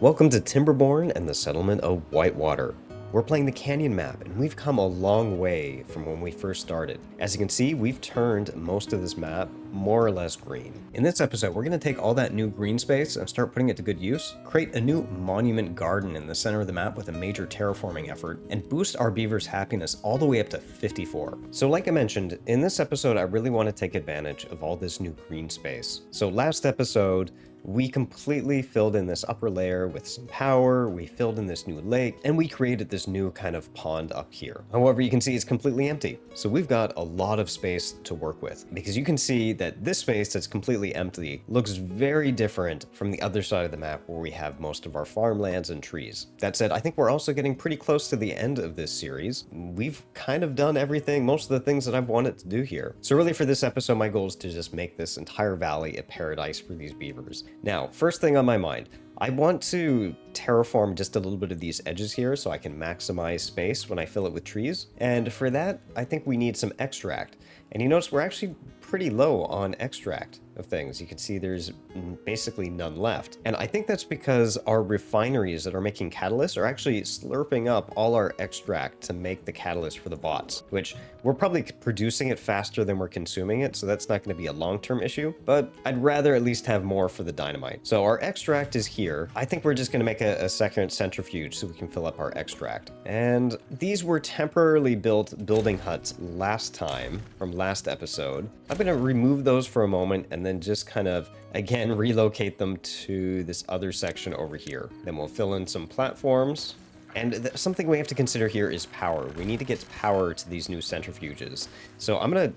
Welcome to Timberborn and the settlement of Whitewater. We're playing the canyon map, and we've come a long way from when we first started. As you can see, we've turned most of this map more or less green. In this episode, we're going to take all that new green space and start putting it to good use, create a new monument garden in the center of the map with a major terraforming effort, and boost our beavers' happiness all the way up to 54. So like I mentioned, in this episode, I really want to take advantage of all this new green space. So last episode, we completely filled in this upper layer with some power, we filled in this new lake, and we created this new kind of pond up here. However, you can see it's completely empty. So we've got a lot of space to work with, because you can see that this space that's completely empty looks very different from the other side of the map where we have most of our farmlands and trees. That said, I think we're also getting pretty close to the end of this series. We've kind of done everything, most of the things that I've wanted to do here. So really for this episode, my goal is to just make this entire valley a paradise for these beavers. Now, first thing on my mind, I want to terraform just a little bit of these edges here so I can maximize space when I fill it with trees. And for that, I think we need some extract. And you notice we're actually pretty low on extract of things. You can see there's basically none left. And I think that's because our refineries that are making catalysts are actually slurping up all our extract to make the catalyst for the bots, which we're probably producing it faster than we're consuming it, so that's not going to be a long-term issue, but I'd rather at least have more for the dynamite. So our extract is here. I think we're just going to make a second centrifuge so we can fill up our extract. And these were temporarily built building huts last time from last episode. I'm going to remove those for a moment and then just kind of, again, relocate them to this other section over here. Then we'll fill in some platforms. And something we have to consider here is power. We need to get power to these new centrifuges. So I'm going to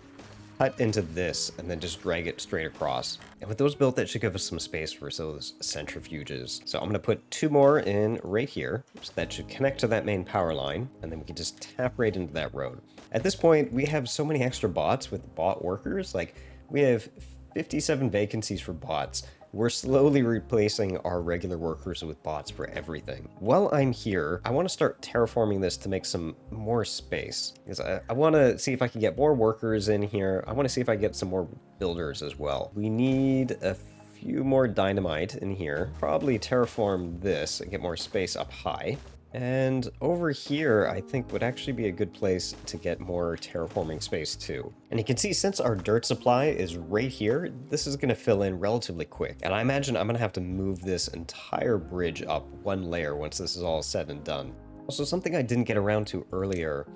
cut into this and then just drag it straight across. And with those built, that should give us some space for those centrifuges. So I'm going to put two more in right here. So that should connect to that main power line. And then we can just tap right into that road. At this point, we have so many extra bots with bot workers. Like, we have 57 vacancies for bots. We're slowly replacing our regular workers with bots for everything. While I'm here, I want to start terraforming this to make some more space. Because I want to see if I can get more workers in here. I want to see if I get some more builders as well. We need a few more dynamite in here. Probably terraform this and get more space up high. And over here, I think would actually be a good place to get more terraforming space too. And you can see since our dirt supply is right here, this is going to fill in relatively quick. And I imagine I'm going to have to move this entire bridge up one layer once this is all said and done. Also, something I didn't get around to earlier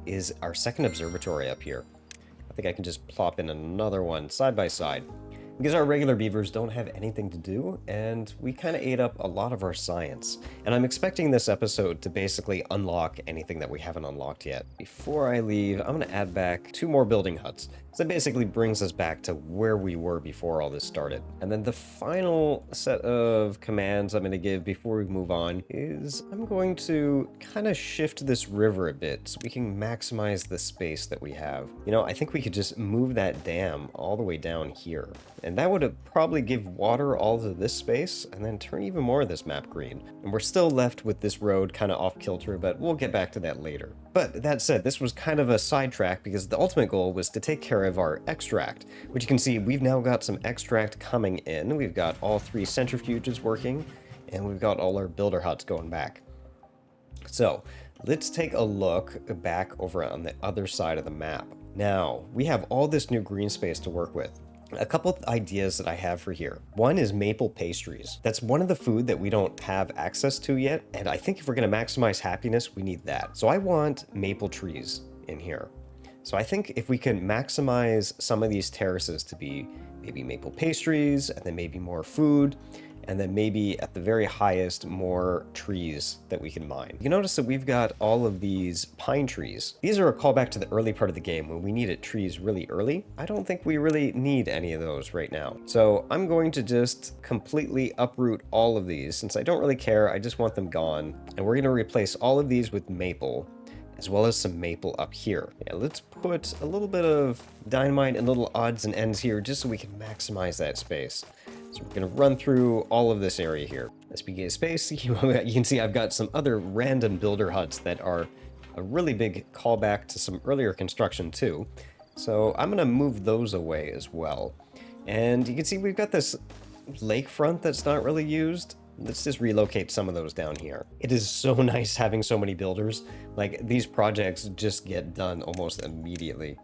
is our second observatory up here. I think I can just plop in another one side by side. Because our regular beavers don't have anything to do, and we kind of ate up a lot of our science. And I'm expecting this episode to basically unlock anything that we haven't unlocked yet. Before I leave, I'm going to add back two more building huts. So that basically brings us back to where we were before all this started. And then the final set of commands I'm going to give before we move on is I'm going to kind of shift this river a bit so we can maximize the space that we have. You know, I think we could just move that dam all the way down here. And that would probably give water all to this space and then turn even more of this map green. And we're still left with this road kind of off kilter, but we'll get back to that later. But that said, this was kind of a sidetrack because the ultimate goal was to take care of our extract, which you can see we've now got some extract coming in. We've got all three centrifuges working, and we've got all our builder huts going back. So let's take a look back over on the other side of the map. Now, we have all this new green space to work with. A couple of ideas that I have for here. One is maple pastries. That's one of the food that we don't have access to yet, and I think if we're going to maximize happiness, we need that. So I want maple trees in here. So I think if we can maximize some of these terraces to be maybe maple pastries, and then maybe more food, and then maybe at the very highest, more trees that we can mine. You notice that we've got all of these pine trees. These are a callback to the early part of the game when we needed trees really early. I don't think we really need any of those right now. So I'm going to just completely uproot all of these. Since I don't really care, I just want them gone. And we're gonna replace all of these with maple, as well as some maple up here. Yeah, let's put a little bit of dynamite and little odds and ends here just so we can maximize that space. So we're going to run through all of this area here. Speaking of space, you can see I've got some other random builder huts that are a really big callback to some earlier construction too. So I'm going to move those away as well. And you can see we've got this lakefront that's not really used. Let's just relocate some of those down here. It is so nice having so many builders. Like, these projects just get done almost immediately.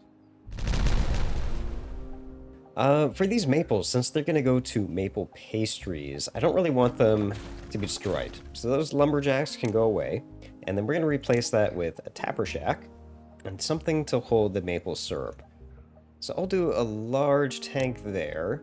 For these maples, since they're going to go to maple pastries, I don't really want them to be destroyed. So those lumberjacks can go away. And then we're going to replace that with a tapper shack and something to hold the maple syrup. So I'll do a large tank there,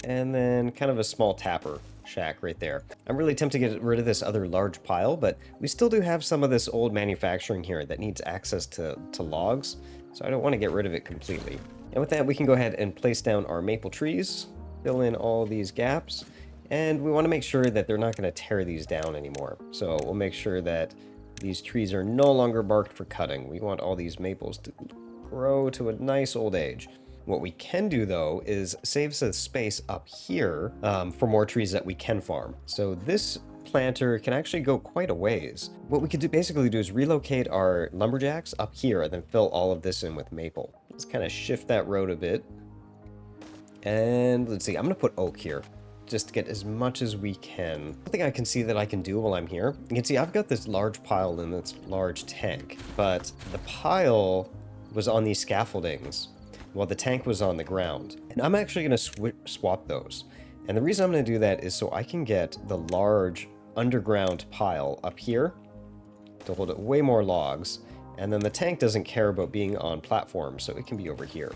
and then kind of a small tapper shack right there. I'm really tempted to get rid of this other large pile, but we still do have some of this old manufacturing here that needs access to logs, so I don't want to get rid of it completely. And with that, we can go ahead and place down our maple trees, fill in all these gaps, and we want to make sure that they're not going to tear these down anymore. So we'll make sure that these trees are no longer barked for cutting. We want all these maples to grow to a nice old age. What we can do, though, is save some space up here for more trees that we can farm. So this planter can actually go quite a ways. What we could do, basically do is relocate our lumberjacks up here and then fill all of this in with maple. Let's kind of shift that road a bit. And let's see, I'm going to put oak here just to get as much as we can. One thing I can see that I can do while I'm here, you can see I've got this large pile in this large tank, but the pile was on these scaffoldings while the tank was on the ground. And I'm actually going to swap those. And the reason I'm going to do that is so I can get the large underground pile up here to hold way more logs. And then the tank doesn't care about being on platforms, so it can be over here.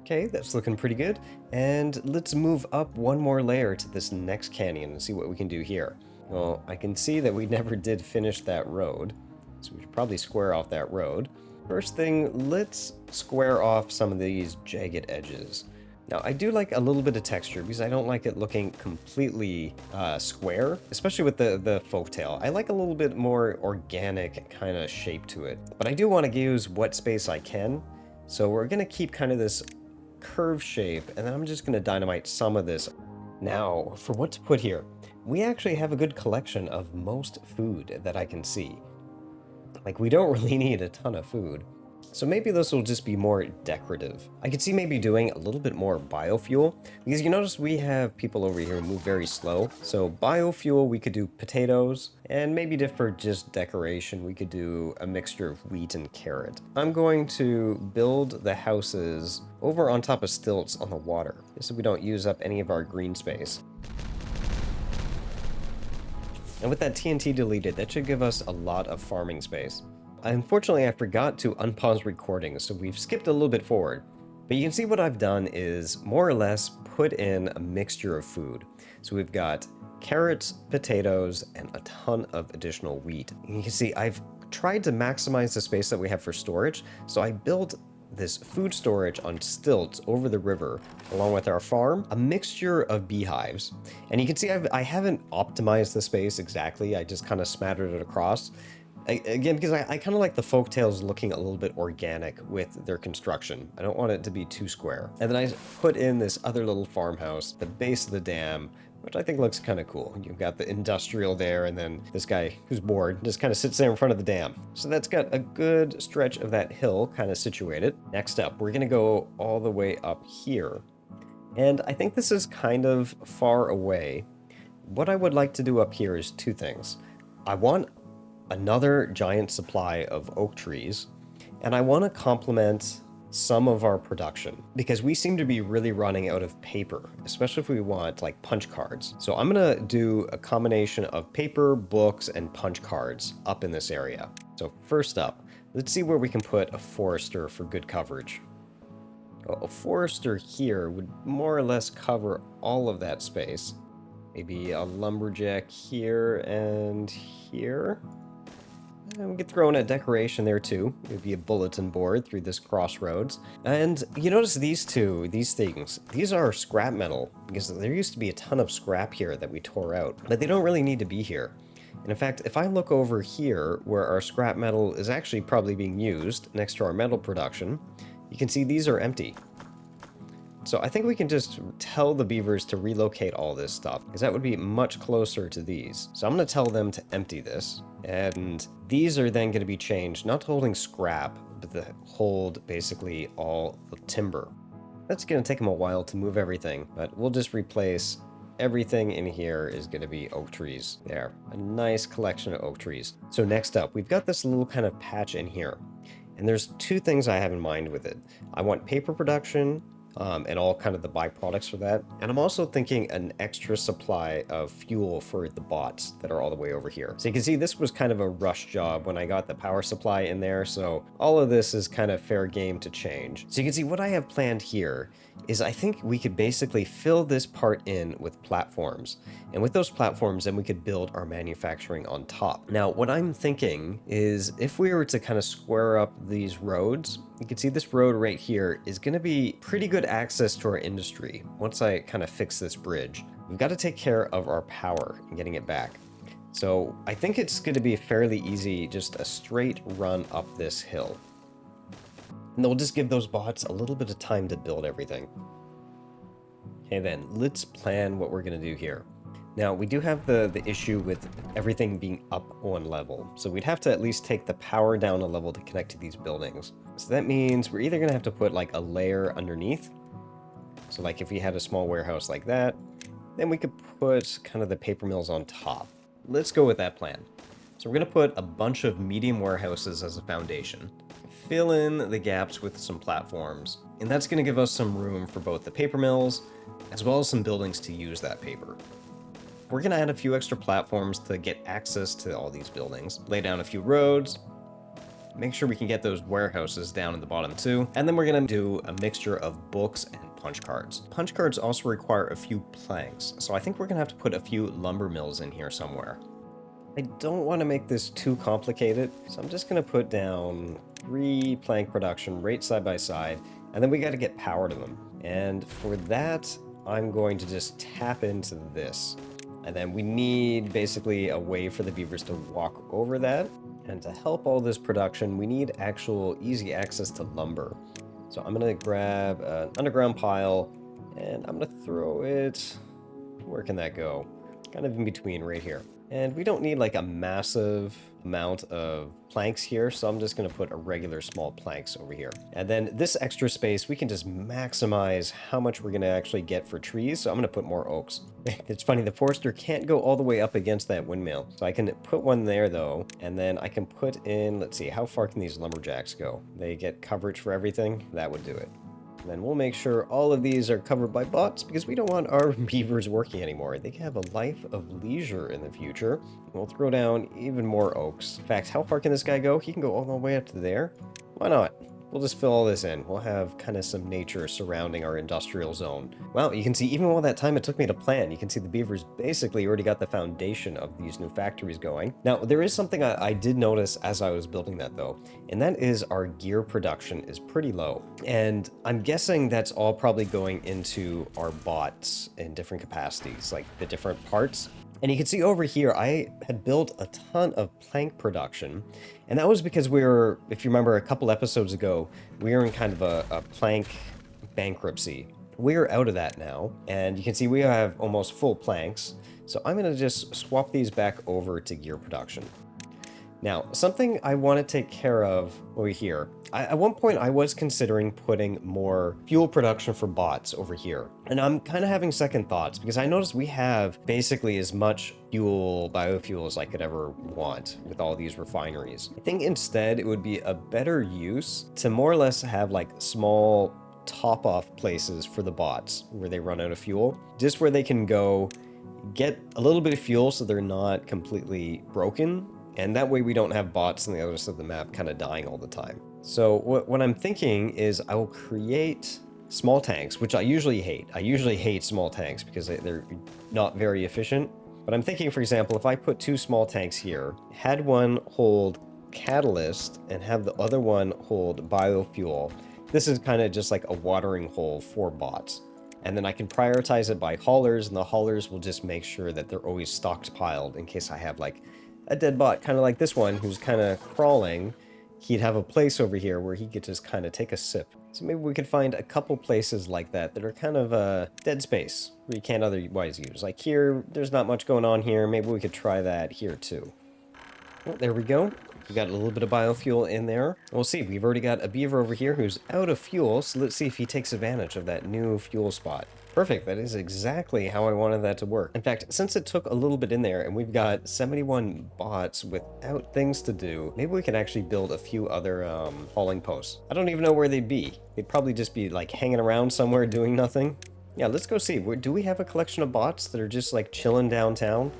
Okay, that's looking pretty good. And let's move up one more layer to this next canyon and see what we can do here. Well, I can see that we never did finish that road, so we should probably square off that road. First thing, let's square off some of these jagged edges. Now, I do like a little bit of texture because I don't like it looking completely square, especially with the folktail. I like a little bit more organic kind of shape to it. But I do want to use what space I can. So we're going to keep kind of this curved shape, and then I'm just going to dynamite some of this. Now, for what to put here, we actually have a good collection of most food that I can see. Like, we don't really need a ton of food. So maybe this will just be more decorative. I could see maybe doing a little bit more biofuel, because you notice we have people over here who move very slow. So biofuel, we could do potatoes, and maybe for just decoration, we could do a mixture of wheat and carrot. I'm going to build the houses over on top of stilts on the water, so we don't use up any of our green space. And with that TNT deleted, that should give us a lot of farming space. Unfortunately, I forgot to unpause recording, so we've skipped a little bit forward. But you can see what I've done is more or less put in a mixture of food. So we've got carrots, potatoes, and a ton of additional wheat. And you can see I've tried to maximize the space that we have for storage, so I built this food storage on stilts over the river along with our farm, a mixture of beehives. And you can see I haven't optimized the space exactly, I just kind of smattered it across. Again, because I kind of like the folktales looking a little bit organic with their construction. I don't want it to be too square. And then I put in this other little farmhouse, the base of the dam, which I think looks kind of cool. You've got the industrial there, and then this guy who's bored just kind of sits there in front of the dam. So that's got a good stretch of that hill kind of situated. Next up, we're going to go all the way up here. And I think this is kind of far away. What I would like to do up here is two things. I want another giant supply of oak trees, and I want to complement some of our production because we seem to be really running out of paper, especially if we want like punch cards. So I'm gonna do a combination of paper, books, and punch cards up in this area. So first up, let's see where we can put a forester for good coverage. Well, a forester here would more or less cover all of that space. Maybe a lumberjack here and here. And we could throw in a decoration there too. Maybe a bulletin board through this crossroads. And you notice these things, these are scrap metal, because there used to be a ton of scrap here that we tore out, but they don't really need to be here. And in fact, if I look over here where our scrap metal is actually probably being used next to our metal production, you can see these are empty. So I think we can just tell the beavers to relocate all this stuff, because that would be much closer to these. So I'm going to tell them to empty this, and these are then going to be changed, not to holding scrap, but to hold basically all the timber. That's going to take them a while to move everything, but we'll just replace everything in here is going to be oak trees. There, a nice collection of oak trees. So next up, we've got this little kind of patch in here. And there's two things I have in mind with it. I want paper production, and all kind of the byproducts for that. And I'm also thinking an extra supply of fuel for the bots that are all the way over here. So you can see this was kind of a rush job when I got the power supply in there. So all of this is kind of fair game to change. So you can see what I have planned here is I think we could basically fill this part in with platforms. And with those platforms, then we could build our manufacturing on top. Now, what I'm thinking is if we were to kind of square up these roads, you can see this road right here is going to be pretty good access to our industry. Once I kind of fix this bridge, we've got to take care of our power and getting it back. So I think it's going to be fairly easy, just a straight run up this hill. And they'll just give those bots a little bit of time to build everything. Okay, then let's plan what we're going to do here. Now, we do have the issue with everything being up one level. So we'd have to at least take the power down a level to connect to these buildings. So that means we're either going to have to put like a layer underneath. So like if we had a small warehouse like that, then we could put kind of the paper mills on top. Let's go with that plan. So we're going to put a bunch of medium warehouses as a foundation. Fill in the gaps with some platforms. And that's going to give us some room for both the paper mills as well as some buildings to use that paper. We're going to add a few extra platforms to get access to all these buildings, lay down a few roads, make sure we can get those warehouses down in the bottom too, and then we're going to do a mixture of books and punch cards. Punch cards also require a few planks, so I think we're going to have to put a few lumber mills in here somewhere. I don't want to make this too complicated, so I'm just going to put down 3 plank production right side by side, and then we got to get power to them. And for that, I'm going to just tap into this. And then we need basically a way for the beavers to walk over that. And to help all this production, we need actual easy access to lumber. So I'm going to grab an underground pile and I'm going to throw it, where can that go? Kind of in between right here. And we don't need like a massive amount of planks here, so I'm just going to put a regular small planks over here. And then this extra space, we can just maximize how much we're going to actually get for trees, so I'm going to put more oaks. It's funny, the forester can't go all the way up against that windmill, so I can put one there though, and then I can put in, let's see, how far can these lumberjacks go? They get coverage for everything? That would do it. Then we'll make sure all of these are covered by bots because we don't want our beavers working anymore. They can have a life of leisure in the future. We'll throw down even more oaks. In fact, how far can this guy go? He can go all the way up to there. Why not? We'll just fill all this in. We'll have kind of some nature surrounding our industrial zone. Well, you can see even all that time it took me to plan, you can see the beavers basically already got the foundation of these new factories going. Now, there is something I did notice as I was building that though, and that is our gear production is pretty low. And I'm guessing that's all probably going into our bots in different capacities, like the different parts. And you can see over here, I had built a ton of plank production. And that was because we were, if you remember a couple episodes ago, we were in kind of a plank bankruptcy. We are out of that now. And you can see we have almost full planks. So I'm going to just swap these back over to gear production. Now, something I want to take care of over here. At one point, I was considering putting more fuel production for bots over here. And I'm kind of having second thoughts because I noticed we have basically as much biofuel as I could ever want with all these refineries. I think instead it would be a better use to more or less have like small top-off places for the bots where they run out of fuel, just where they can go get a little bit of fuel so they're not completely broken. And that way we don't have bots on the other side of the map kind of dying all the time. So what I'm thinking is I will create small tanks, which I usually hate. I usually hate small tanks because they're not very efficient. But I'm thinking, for example, if I put 2 small tanks here, had one hold catalyst and have the other one hold biofuel, this is kind of just like a watering hole for bots. And then I can prioritize it by haulers, and the haulers will just make sure that they're always stockpiled in case I have like a dead bot, kind of like this one, who's kind of crawling. He'd have a place over here where he could just kind of take a sip. So maybe we could find a couple places like that that are kind of dead space where you can't otherwise use. Like here, there's not much going on here. Maybe we could try that here too. Well, there we go. We got a little bit of biofuel in there. We'll see. We've already got a beaver over here who's out of fuel. So let's see if he takes advantage of that new fuel spot. Perfect. That is exactly how I wanted that to work. In fact, since it took a little bit in there and we've got 71 bots without things to do, maybe we can actually build a few other hauling posts. I don't even know where they'd be. They'd probably just be like hanging around somewhere doing nothing. Yeah, let's go see. Do we have a collection of bots that are just like chilling downtown?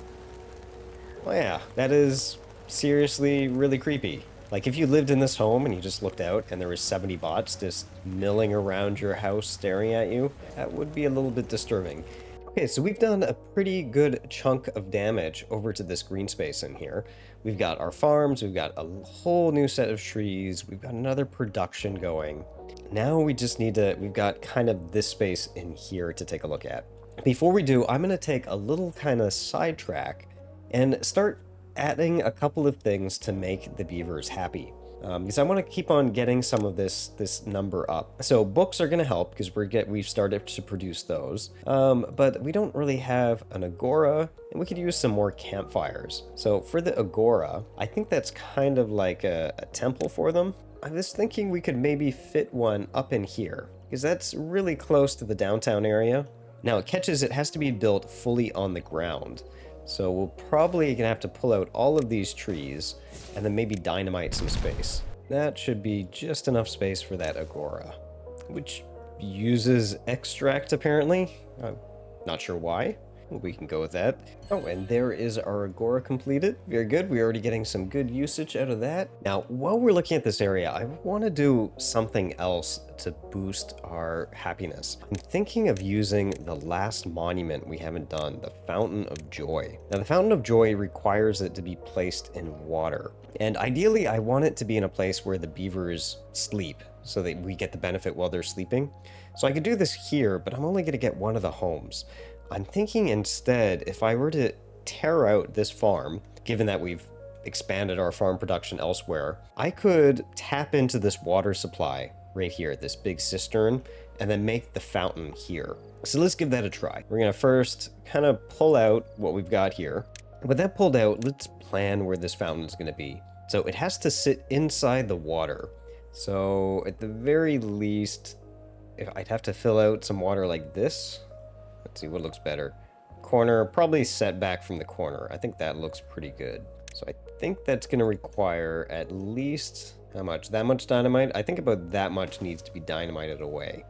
Oh yeah, that is seriously really creepy. Like if you lived in this home and you just looked out and there was 70 bots just milling around your house staring at you, that would be a little bit disturbing. Okay, so we've done a pretty good chunk of damage over to this green space in here. We've got our farms, we've got a whole new set of trees, we've got another production going. Now we just need to, we've got kind of this space in here to take a look at. Before we do, I'm going to take a little kind of sidetrack and start adding a couple of things to make the beavers happy. Because I want to keep on getting some of this number up. So books are going to help because we've started to produce those. But we don't really have an agora, and we could use some more campfires. So for the agora, I think that's kind of like a temple for them. I was thinking we could maybe fit one up in here because that's really close to the downtown area. Now it catches it has to be built fully on the ground. So we'll probably gonna have to pull out all of these trees and then maybe dynamite some space. That should be just enough space for that agora, which uses extract apparently. I'm not sure why. We can go with that. Oh, and there is our agora completed. Very good. We're already getting some good usage out of that. Now, while we're looking at this area, I want to do something else to boost our happiness. I'm thinking of using the last monument we haven't done, the Fountain of Joy. Now, the Fountain of Joy requires it to be placed in water. And ideally, I want it to be in a place where the beavers sleep so that we get the benefit while they're sleeping. So I could do this here, but I'm only going to get one of the homes. I'm thinking instead, if I were to tear out this farm, given that we've expanded our farm production elsewhere, I could tap into this water supply right here, this big cistern, and then make the fountain here. So let's give that a try. We're gonna first kind of pull out what we've got here. With that pulled out, let's plan where this fountain is gonna be. So it has to sit inside the water. So at the very least, I'd have to fill out some water like this. Let's see what looks better. Corner, probably set back from the corner. I think that looks pretty good. So I think that's going to require at least, how much? That much dynamite? I think about that much needs to be dynamited away.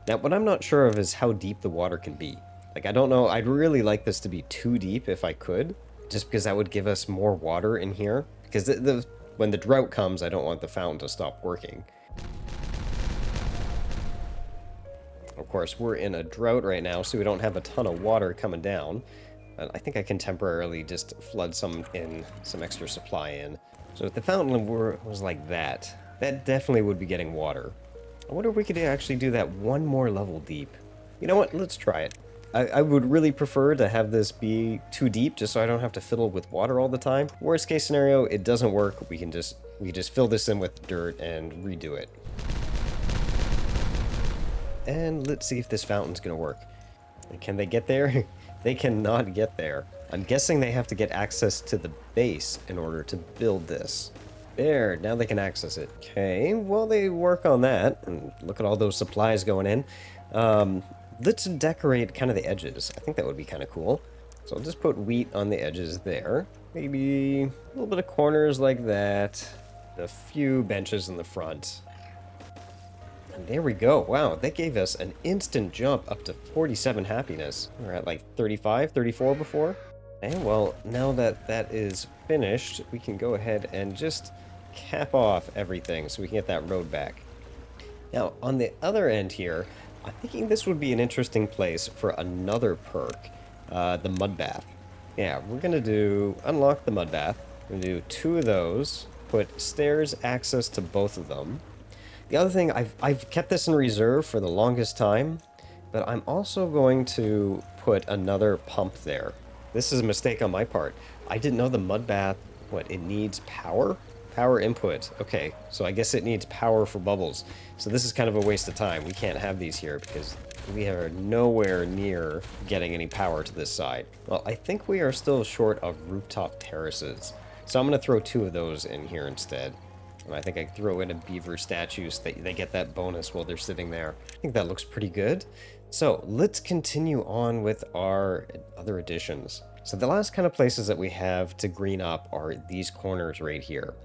Now, what I'm not sure of is how deep the water can be. Like, I don't know. I'd really like this to be too deep if I could, just because that would give us more water in here. Because when the drought comes, I don't want the fountain to stop working. Of course, we're in a drought right now, so we don't have a ton of water coming down. But I think I can temporarily just flood some extra supply in. So if the fountain was like that, that definitely would be getting water. I wonder if we could actually do that one more level deep. You know what? Let's try it. I would really prefer to have this be too deep, just so I don't have to fiddle with water all the time. Worst case scenario, it doesn't work. We can just fill this in with dirt and redo it. And let's see if this fountain's gonna work. Can they get there? They cannot get there. I'm guessing they have to get access to the base in order to build this. There, now they can access it. Okay, well they work on that. And look at all those supplies going in. Let's decorate kind of the edges. I think that would be kind of cool. So I'll just put wheat on the edges there. Maybe a little bit of corners like that. A few benches in the front. There we go. Wow, that gave us an instant jump up to 47 happiness. We were at like 35, 34 before. And well, now that that is finished, we can go ahead and just cap off everything so we can get that road back. Now, on the other end here, I'm thinking this would be an interesting place for another perk, the mud bath. Yeah, we're going to unlock the mud bath. We're going to do 2 of those, put stairs access to both of them. The other thing, I've kept this in reserve for the longest time, but I'm also going to put another pump there. This is a mistake on my part. I didn't know the mud bath, it needs power? Power input. Okay, so I guess it needs power for bubbles. So this is kind of a waste of time. We can't have these here because we are nowhere near getting any power to this side. Well, I think we are still short of rooftop terraces. So I'm going to throw 2 of those in here instead. And I think I throw in a beaver statue so they get that bonus while they're sitting there. I think that looks pretty good. So let's continue on with our other additions. So the last kind of places that we have to green up are these corners right here.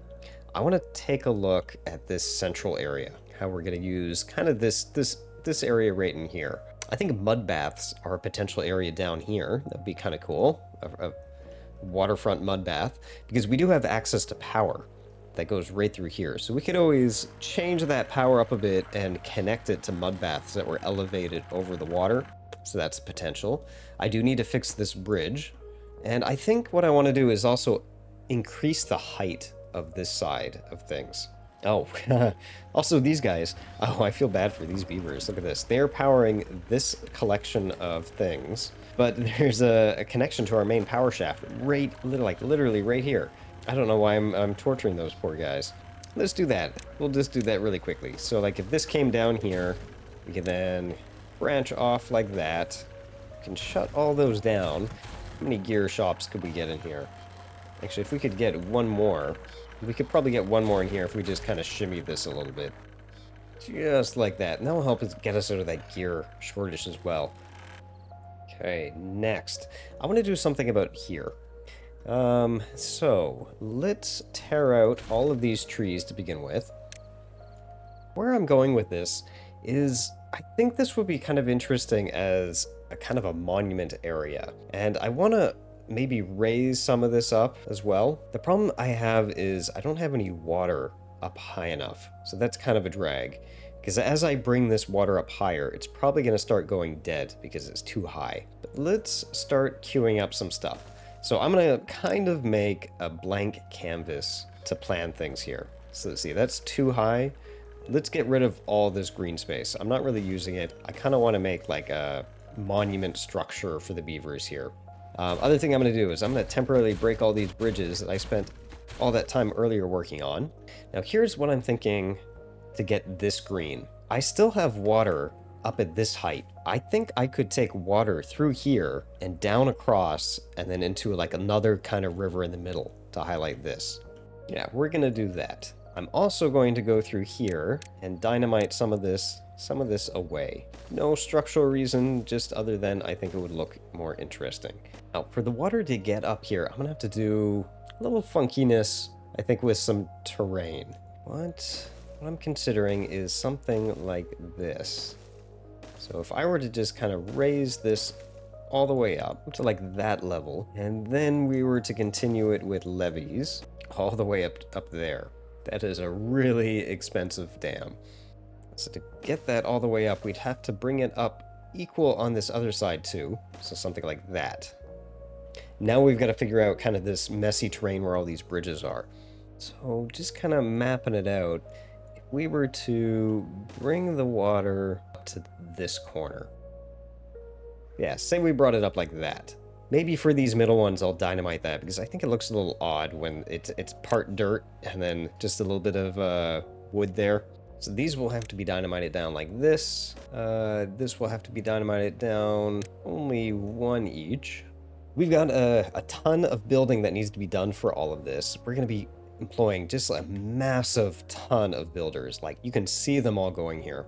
I want to take a look at this central area, how we're going to use kind of this area right in here. I think mud baths are a potential area down here. That'd be kind of cool. A waterfront mud bath, because we do have access to power that goes right through here. So we could always change that power up a bit and connect it to mud baths that were elevated over the water. So that's potential. I do need to fix this bridge. And I think what I want to do is also increase the height of this side of things. Oh, also these guys. Oh, I feel bad for these beavers. Look at this. They're powering this collection of things, but there's a connection to our main power shaft right, literally right here. I don't know why I'm torturing those poor guys. Let's do that. We'll just do that really quickly. So like if this came down here, we can then branch off like that. We can shut all those down. How many gear shops could we get in here? Actually, if we could get one more, we could probably get one more in here if we just kind of shimmy this a little bit. Just like that. And that will help us get us out of that gear shortage as well. Okay, next. I want to do something about here. So let's tear out all of these trees to begin with. Where I'm going with this is I think this would be kind of interesting as a kind of a monument area. And I want to maybe raise some of this up as well. The problem I have is I don't have any water up high enough. So that's kind of a drag. Because as I bring this water up higher, it's probably going to start going dead because it's too high. But let's start queuing up some stuff. So I'm going to kind of make a blank canvas to plan things here. So let's see, that's too high. Let's get rid of all this green space. I'm not really using it. I kind of want to make like a monument structure for the beavers here. Other thing I'm going to do is I'm going to temporarily break all these bridges that I spent all that time earlier working on. Now here's what I'm thinking to get this green. I still have water up at this height. I think I could take water through here and down across and then into like another kind of river in the middle to highlight this. Yeah, we're gonna do that. I'm also going to go through here and dynamite some of this away. No structural reason, just other than I think it would look more interesting. Now, for the water to get up here, I'm gonna have to do a little funkiness, I think, with some terrain. What I'm considering is something like this. So if I were to just kind of raise this all the way up to like that level, and then we were to continue it with levees all the way up there. That is a really expensive dam. So to get that all the way up, we'd have to bring it up equal on this other side too. So something like that. Now we've got to figure out kind of this messy terrain where all these bridges are. So just kind of mapping it out. If we were to bring the water up to this corner. Yeah, say we brought it up like that. Maybe for these middle ones, I'll dynamite that because I think it looks a little odd when it's part dirt and then just a little bit of wood there. So these will have to be dynamited down like this. This will have to be dynamited down only one each. We've got a ton of building that needs to be done for all of this. We're going to be employing just a massive ton of builders. Like, you can see them all going here.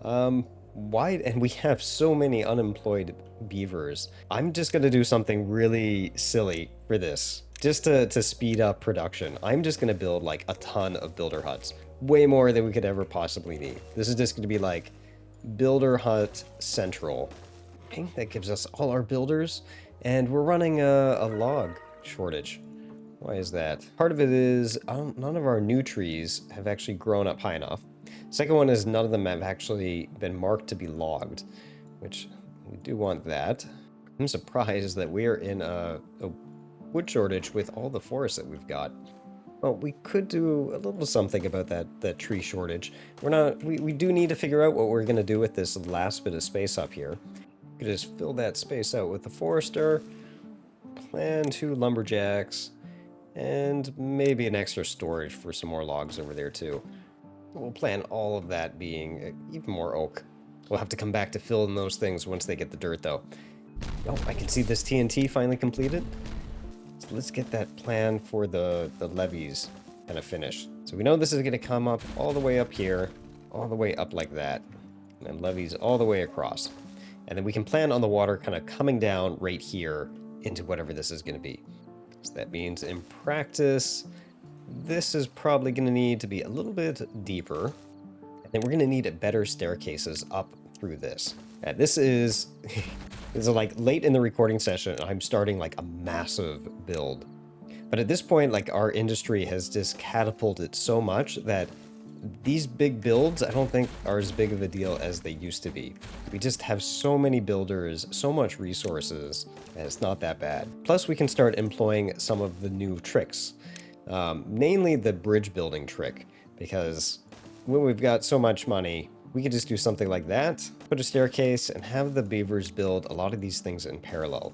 And we have so many unemployed beavers. I'm just going to do something really silly for this. Just to speed up production. I'm just going to build like a ton of builder huts. Way more than we could ever possibly need. This is just going to be like builder hut central. I think that gives us all our builders. And we're running a log shortage. Why is that? Part of it is none of our new trees have actually grown up high enough. Second one is none of them have actually been marked to be logged, which we do want that. I'm surprised that we are in a wood shortage with all the forests that we've got. Well, we could do a little something about that tree shortage. We do need to figure out what we're going to do with this last bit of space up here. We could just fill that space out with the forester, plan 2 lumberjacks, and maybe an extra storage for some more logs over there too. We'll plan all of that being even more oak. We'll have to come back to fill in those things once they get the dirt though. Oh, I can see this TNT finally completed. So let's get that plan for the levees kind of finished. So we know this is going to come up all the way up here, all the way up like that, and then levees all the way across. And then we can plan on the water kind of coming down right here into whatever this is going to be. So that means in practice, this is probably going to need to be a little bit deeper. And then we're going to need better staircases up through this. This is, this is like late in the recording session, I'm starting like a massive build. But at this point, like our industry has just catapulted so much that these big builds, I don't think are as big of a deal as they used to be. We just have so many builders, so much resources, and it's not that bad. Plus, we can start employing some of the new tricks, namely the bridge building trick, because when we've got so much money, we could just do something like that, put a staircase, and have the beavers build a lot of these things in parallel.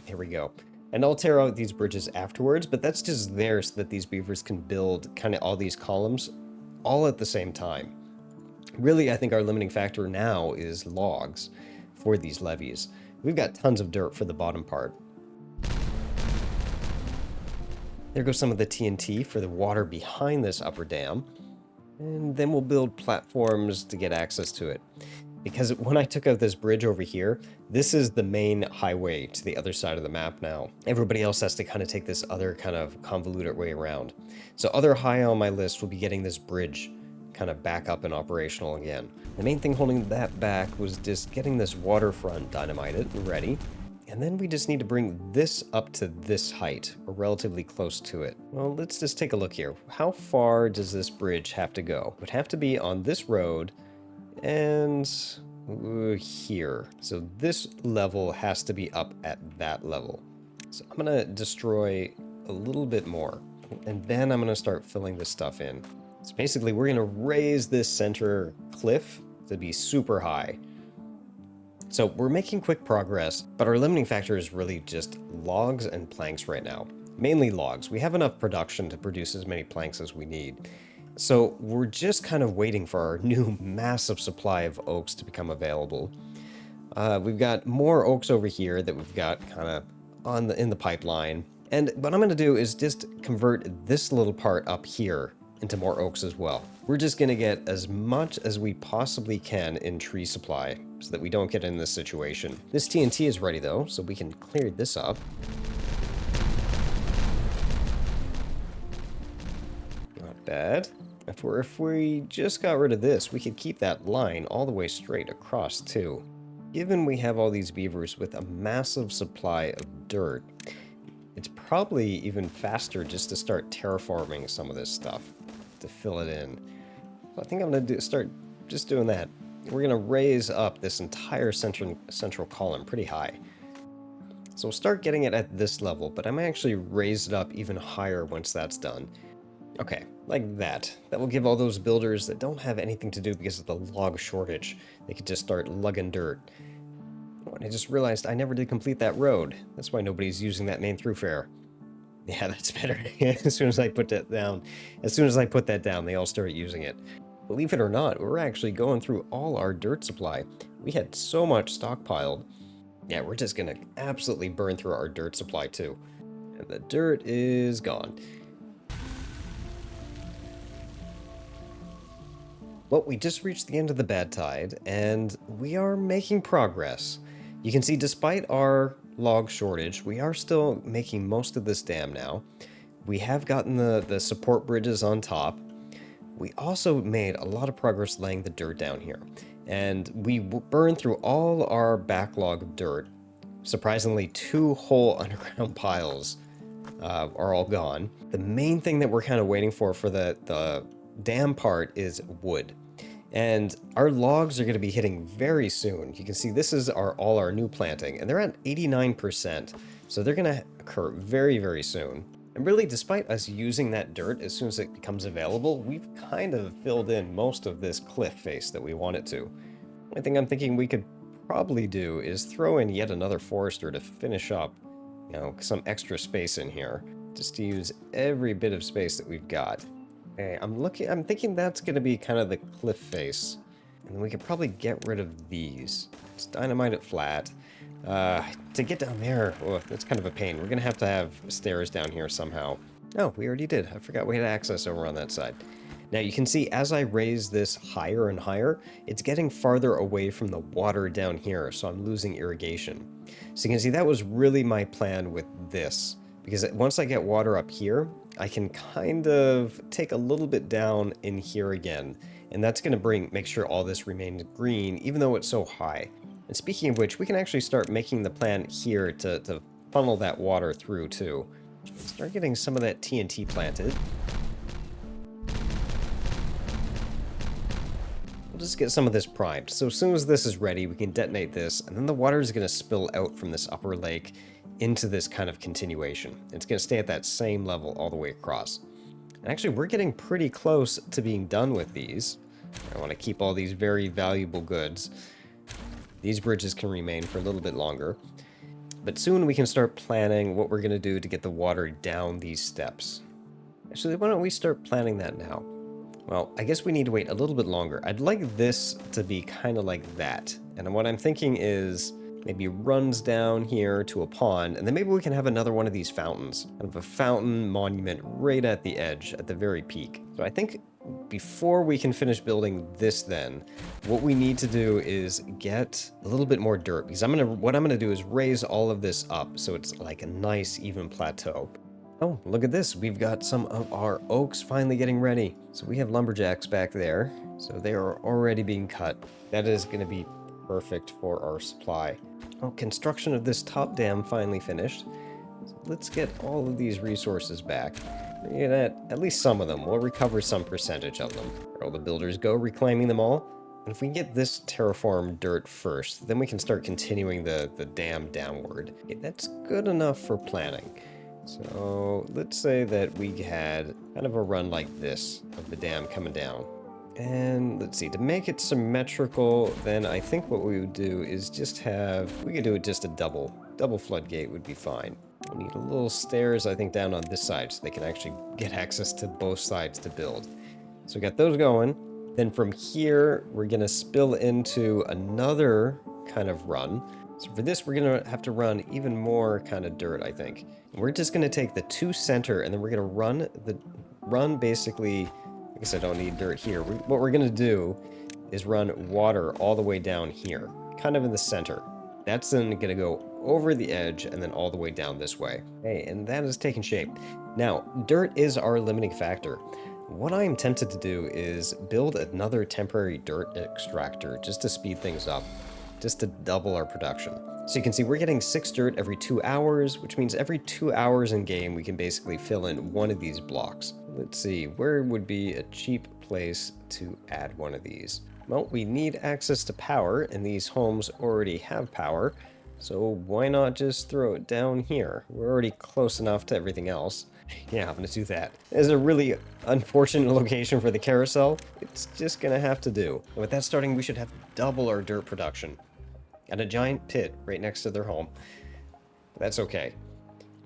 Here we go. And I'll tear out these bridges afterwards, but that's just there so that these beavers can build kind of all these columns all at the same time. Really, I think our limiting factor now is logs for these levees. We've got tons of dirt for the bottom part. There goes some of the TNT for the water behind this upper dam. And then we'll build platforms to get access to it. Because when I took out this bridge over here, this is the main highway to the other side of the map now. Everybody else has to kind of take this other kind of convoluted way around. So other high on my list will be getting this bridge kind of back up and operational again. The main thing holding that back was just getting this waterfront dynamited and ready. And then we just need to bring this up to this height, or relatively close to it. Well, let's just take a look here. How far does this bridge have to go? It would have to be on this road and here. So this level has to be up at that level. So I'm gonna destroy a little bit more, and then I'm gonna start filling this stuff in. So basically we're gonna raise this center cliff to be super high. So we're making quick progress, but our limiting factor is really just logs and planks right now. Mainly logs. We have enough production to produce as many planks as we need. So we're just kind of waiting for our new massive supply of oaks to become available. We've got more oaks over here that we've got kind of in the pipeline. And what I'm going to do is just convert this little part up here into more oaks as well. We're just going to get as much as we possibly can in tree supply so that we don't get in this situation. This TNT is ready though, so we can clear this up. Not bad. If we just got rid of this, we could keep that line all the way straight across too. Given we have all these beavers with a massive supply of dirt, it's probably even faster just to start terraforming some of this stuff to fill it in. So I think I'm going to start just doing that. We're going to raise up this entire central column pretty high. So we'll start getting it at this level, but I might actually raise it up even higher once that's done. Okay, like that. That will give all those builders that don't have anything to do because of the log shortage, they could just start lugging dirt. Oh, and I just realized I never did complete that road. That's why nobody's using that main thoroughfare. Yeah, that's better. As soon as I put that down, they all started using it. Believe it or not, we're actually going through all our dirt supply. We had so much stockpiled. Yeah, we're just gonna absolutely burn through our dirt supply too. And the dirt is gone. Well, we just reached the end of the bad tide, and we are making progress. You can see despite our log shortage, we are still making most of this dam now. We have gotten the support bridges on top. We also made a lot of progress laying the dirt down here. And we burned through all our backlog of dirt. Surprisingly, 2 whole underground piles are all gone. The main thing that we're kind of waiting for the dam part is wood. And our logs are going to be hitting very soon. You can see this is all our new planting, and they're at 89%. So they're going to occur very, very soon. And really, despite us using that dirt as soon as it becomes available, we've kind of filled in most of this cliff face that we wanted to. One thing I'm thinking we could probably do is throw in yet another forester to finish up, you know, some extra space in here, just to use every bit of space that we've got. Okay, I'm thinking that's going to be kind of the cliff face. And then we could probably get rid of these. Let's dynamite it flat. To get down there, oh, that's kind of a pain. We're going to have stairs down here somehow. Oh, we already did. I forgot we had access over on that side. Now you can see as I raise this higher and higher, it's getting farther away from the water down here, so I'm losing irrigation. So you can see that was really my plan with this, because once I get water up here, I can kind of take a little bit down in here again, and that's going to make sure all this remains green, even though it's so high. And speaking of which, we can actually start making the plan here to funnel that water through too. Start getting some of that TNT planted. We'll just get some of this primed. So as soon as this is ready, we can detonate this, and then the water is going to spill out from this upper lake into this kind of continuation. It's going to stay at that same level all the way across. And actually, we're getting pretty close to being done with these. I want to keep all these very valuable goods. These bridges can remain for a little bit longer. But soon we can start planning what we're going to do to get the water down these steps. Actually, why don't we start planning that now? Well, I guess we need to wait a little bit longer. I'd like this to be kind of like that. And what I'm thinking is maybe runs down here to a pond, and then maybe we can have another one of these fountains. Kind of a fountain monument right at the edge, at the very peak. So I think before we can finish building this then, what we need to do is get a little bit more dirt, because what I'm gonna do is raise all of this up so it's like a nice even plateau. Oh, look at this. We've got some of our oaks finally getting ready. So we have lumberjacks back there. So they are already being cut. That is gonna be perfect for our supply. Oh, construction of this top dam finally finished. So let's get all of these resources back. We're gonna at least some of them. We'll recover some percentage of them. Where all the builders go, reclaiming them all. And if we can get this terraform dirt first, then we can start continuing the dam downward. Okay, that's good enough for planning. So let's say that we had kind of a run like this of the dam coming down. And let's see, to make it symmetrical, then I think what we would do is we could do it just a double floodgate would be fine. We need a little stairs, I think, down on this side so they can actually get access to both sides to build. So we got those going. Then from here, we're gonna spill into another kind of run. So for this, we're gonna have to run even more kind of dirt, I think. We're just gonna take the two center, and then we're gonna run basically. I guess I don't need dirt here. What we're gonna do is run water all the way down here, kind of in the center. That's then gonna go over the edge and then all the way down this way. Okay, and that is taking shape. Now, dirt is our limiting factor. What I'm tempted to do is build another temporary dirt extractor just to speed things up, just to double our production. So you can see we're getting 6 dirt every 2 hours, which means every 2 hours in game we can basically fill in one of these blocks. Let's see, where would be a cheap place to add one of these? Well, we need access to power, and these homes already have power, so why not just throw it down here? We're already close enough to everything else. Yeah, I'm gonna do that. It's a really unfortunate location for the carousel. It's just gonna have to do. And with that starting, we should have double our dirt production. And a giant pit right next to their home. But that's okay.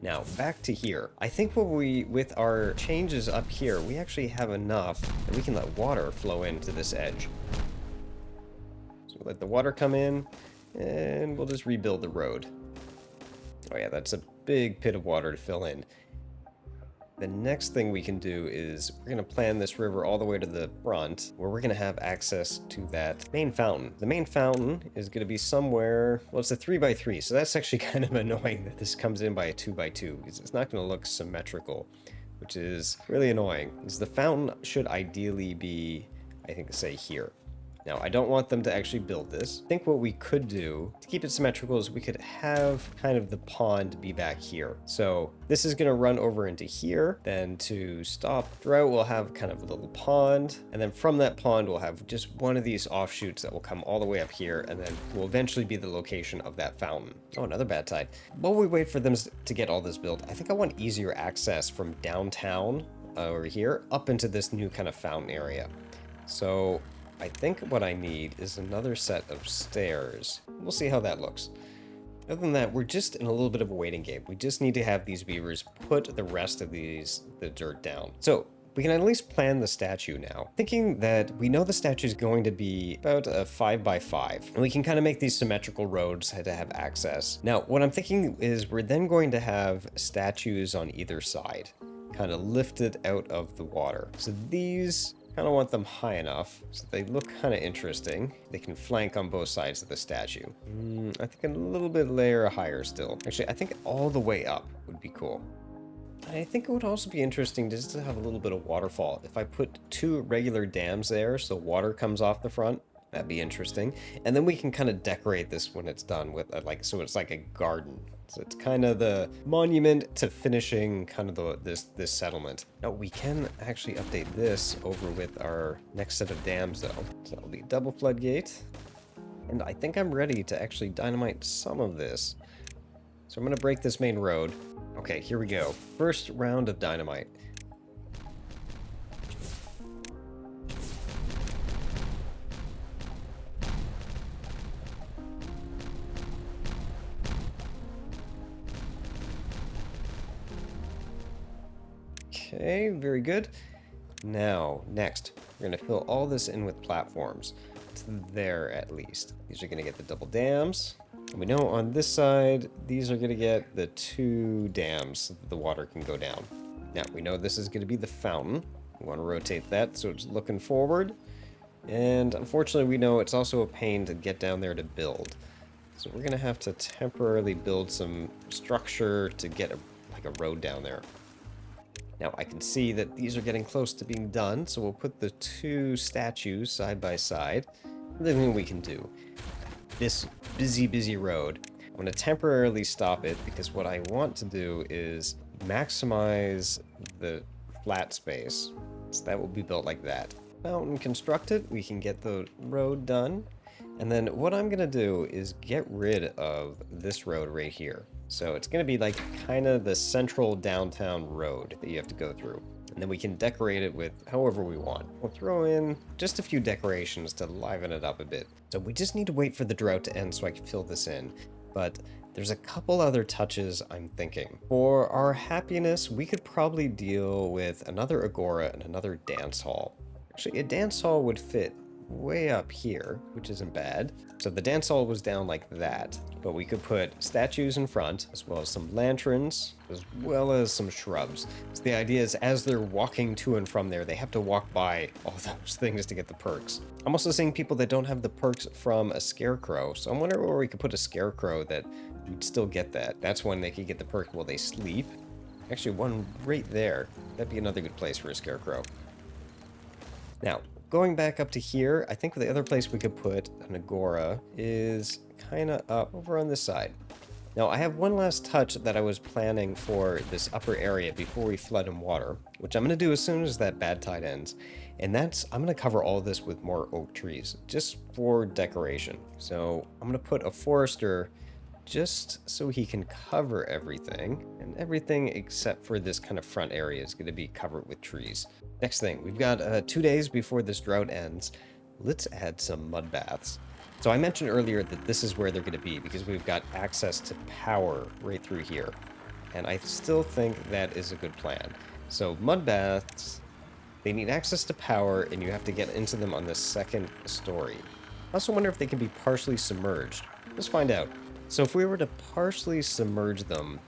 Now, back to here. I think with our changes up here, we actually have enough that we can let water flow into this edge. So let the water come in, and we'll just rebuild the road. Oh yeah, that's a big pit of water to fill in. The next thing we can do is we're going to plan this river all the way to the front, where we're going to have access to that main fountain. The main fountain is going to be somewhere, well, it's a 3x3, so that's actually kind of annoying that this comes in by a 2x2, because it's not going to look symmetrical, which is really annoying, because the fountain should ideally be, I think, say here. Now, I don't want them to actually build this. I think what we could do to keep it symmetrical is we could have kind of the pond be back here. So this is going to run over into here. Then to stop drought, we'll have kind of a little pond. And then from that pond, we'll have just one of these offshoots that will come all the way up here. And then will eventually be the location of that fountain. Oh, another bad tide. While we wait for them to get all this built, I think I want easier access from downtown over here up into this new kind of fountain area. So I think what I need is another set of stairs. We'll see how that looks. Other than that, we're just in a little bit of a waiting game. We just need to have these beavers put the rest of the dirt down. So we can at least plan the statue now. Thinking that we know the statue is going to be about a 5x5. And we can kind of make these symmetrical roads to have access. Now, what I'm thinking is we're then going to have statues on either side, kind of lifted out of the water. So these Kind of want them high enough so they look kind of interesting. They can flank on both sides of the statue. I think a little bit layer higher still. Actually, I think all the way up would be cool. I think it would also be interesting just to have a little bit of waterfall. If I put 2 regular dams there so water comes off the front, that'd be interesting. And then we can kind of decorate this when it's done with so it's like a garden. So it's kind of the monument to finishing kind of this settlement. Now we can actually update this over with our next set of dams though. So it'll be double floodgate. And I think I'm ready to actually dynamite some of this. So I'm going to break this main road. Okay, here we go. First round of dynamite. Okay, very good. Now, next, we're going to fill all this in with platforms. To there, at least. These are going to get the double dams. And we know on this side, these are going to get the 2 dams so that the water can go down. Now, we know this is going to be the fountain. We want to rotate that so it's looking forward. And unfortunately, we know it's also a pain to get down there to build. So we're going to have to temporarily build some structure to get a road down there. Now, I can see that these are getting close to being done, so we'll put the 2 statues side by side. Everything we can do. This busy road, I'm going to temporarily stop it because what I want to do is maximize the flat space. So that will be built like that. Mountain constructed, we can get the road done. And then what I'm going to do is get rid of this road right here. So it's going to be like kind of the central downtown road that you have to go through. And then we can decorate it with however we want. We'll throw in just a few decorations to liven it up a bit. So we just need to wait for the drought to end so I can fill this in. But there's a couple other touches I'm thinking. For our happiness, we could probably deal with another agora and another dance hall. Actually, a dance hall would fit way up here, which isn't bad. So the dance hall was down like that, but we could put statues in front, as well as some lanterns, as well as some shrubs. So the idea is as they're walking to and from there, they have to walk by all those things to get the perks. I'm also seeing people that don't have the perks from a scarecrow, so I'm wondering where we could put a scarecrow that would still get that. That's when they could get the perk while they sleep. Actually, one right there. That'd be another good place for a scarecrow. Now, going back up to here, I think the other place we could put an agora is kind of up over on this side. Now, I have one last touch that I was planning for this upper area before we flood in water, which I'm going to do as soon as that bad tide ends. And that's, I'm going to cover all this with more oak trees, just for decoration. So I'm going to put a forester just so he can cover everything, and everything except for this kind of front area is going to be covered with trees. Next thing, we've got 2 days before this drought ends. Let's add some mud baths. So I mentioned earlier that this is where they're going to be because we've got access to power right through here. And I still think that is a good plan. So mud baths, they need access to power and you have to get into them on the 2nd story. I also wonder if they can be partially submerged. Let's find out. So if we were to partially submerge them,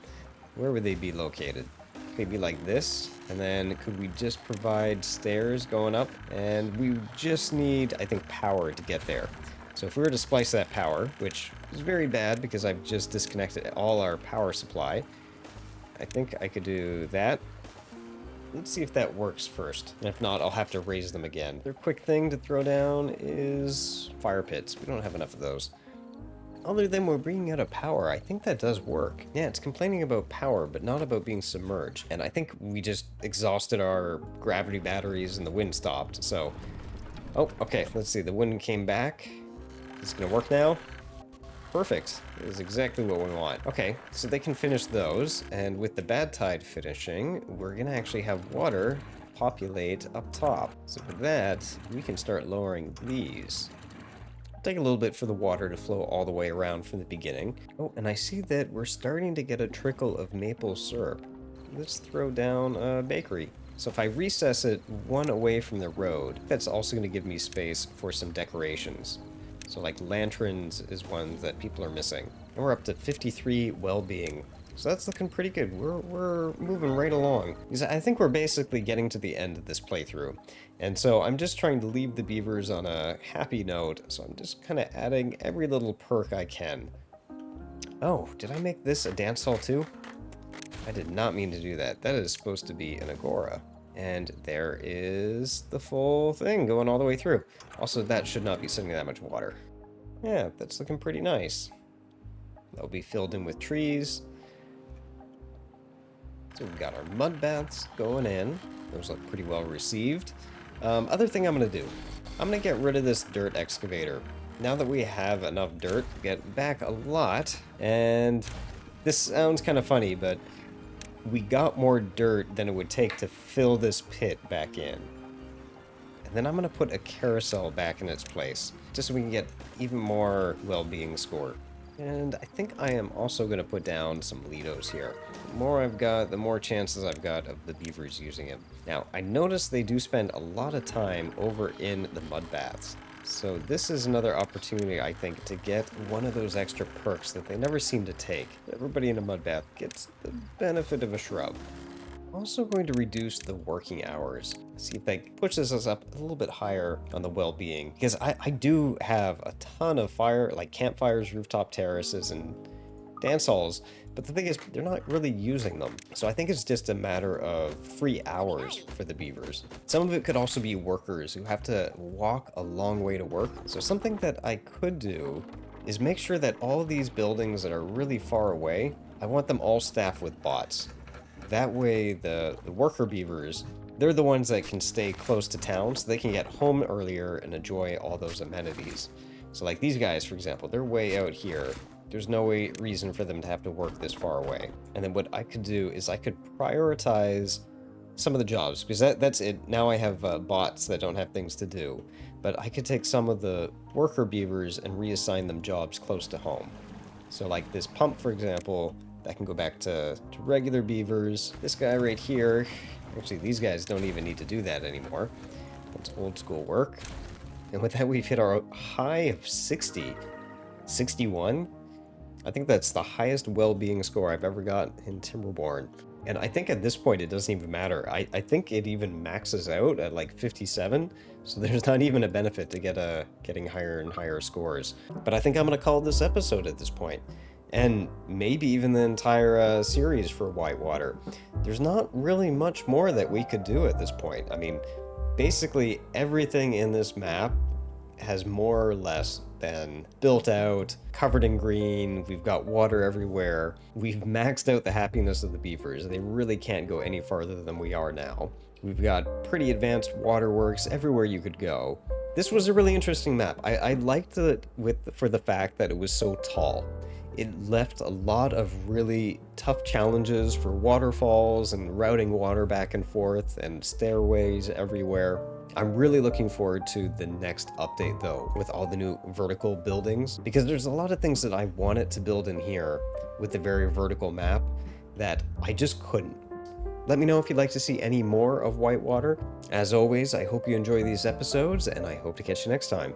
where would they be located? Maybe like this, and then could we just provide stairs going up? And we just need, I think, power to get there. So if we were to splice that power, which is very bad because I've just disconnected all our power supply, I think I could do that. Let's see if that works first. And if not, I'll have to raise them again. Their quick thing to throw down is fire pits. We don't have enough of those. Other than we're bringing out of power, I think that does work. Yeah, it's complaining about power, but not about being submerged. And I think we just exhausted our gravity batteries and the wind stopped, so... Oh, okay, let's see, the wind came back. Is it gonna work now? Perfect. This is exactly what we want. Okay, so they can finish those, and with the bad tide finishing, we're gonna actually have water populate up top. So with that, we can start lowering these. Take a little bit for the water to flow all the way around from the beginning. Oh, and I see that we're starting to get a trickle of maple syrup. Let's throw down a bakery. So if I recess it one away from the road, that's also going to give me space for some decorations. So like lanterns is one that people are missing. And we're up to 53 well-being. So that's looking pretty good. We're moving right along. Because I think we're basically getting to the end of this playthrough. And so I'm just trying to leave the beavers on a happy note. So I'm just kind of adding every little perk I can. Oh, did I make this a dance hall too? I did not mean to do that. That is supposed to be an agora. And there is the full thing going all the way through. Also, that should not be sitting that much water. Yeah, that's looking pretty nice. That'll be filled in with trees. So we've got our mud baths going in. Those look pretty well received. Other thing I'm going to do. I'm going to get rid of this dirt excavator. Now that we have enough dirt, we get back a lot. And this sounds kind of funny, but we got more dirt than it would take to fill this pit back in. And then I'm going to put a carousel back in its place, just so we can get even more well-being score. And I think I am also going to put down some Lidos here. The more I've got, the more chances I've got of the beavers using it. Now, I noticed they do spend a lot of time over in the mud baths. So this is another opportunity, I think, to get one of those extra perks that they never seem to take. Everybody in a mud bath gets the benefit of a shrub. Also going to reduce the working hours. See if that pushes us up a little bit higher on the well-being. Because I do have a ton of campfires, rooftop terraces, and dance halls. But the thing is, they're not really using them. So I think it's just a matter of free hours for the beavers. Some of it could also be workers who have to walk a long way to work. So something that I could do is make sure that all of these buildings that are really far away, I want them all staffed with bots. That way, the worker beavers, they're the ones that can stay close to town, so they can get home earlier and enjoy all those amenities. So like these guys, for example, they're way out here. There's no reason for them to have to work this far away. And then what I could do is I could prioritize some of the jobs, because that's it. Now I have bots that don't have things to do. But I could take some of the worker beavers and reassign them jobs close to home. So like this pump, for example, that can go back to regular beavers. This guy right here, actually these guys don't even need to do that anymore. That's old school work. And with that, we've hit our high of 60. 61? I think that's the highest well-being score I've ever got in Timberborn. And I think at this point it doesn't even matter. I think it even maxes out at like 57, so there's not even a benefit to getting higher and higher scores. But I think I'm going to call this episode at this point. And maybe even the entire series for Whitewater. There's not really much more that we could do at this point. I mean, basically everything in this map has more or less been built out, covered in green. We've got water everywhere. We've maxed out the happiness of the beavers. They really can't go any farther than we are now. We've got pretty advanced waterworks everywhere you could go. This was a really interesting map. I liked it for the fact that it was so tall. It left a lot of really tough challenges for waterfalls and routing water back and forth and stairways everywhere. I'm really looking forward to the next update though, with all the new vertical buildings, because there's a lot of things that I wanted to build in here with the very vertical map that I just couldn't. Let me know if you'd like to see any more of Whitewater. As always, I hope you enjoy these episodes, and I hope to catch you next time.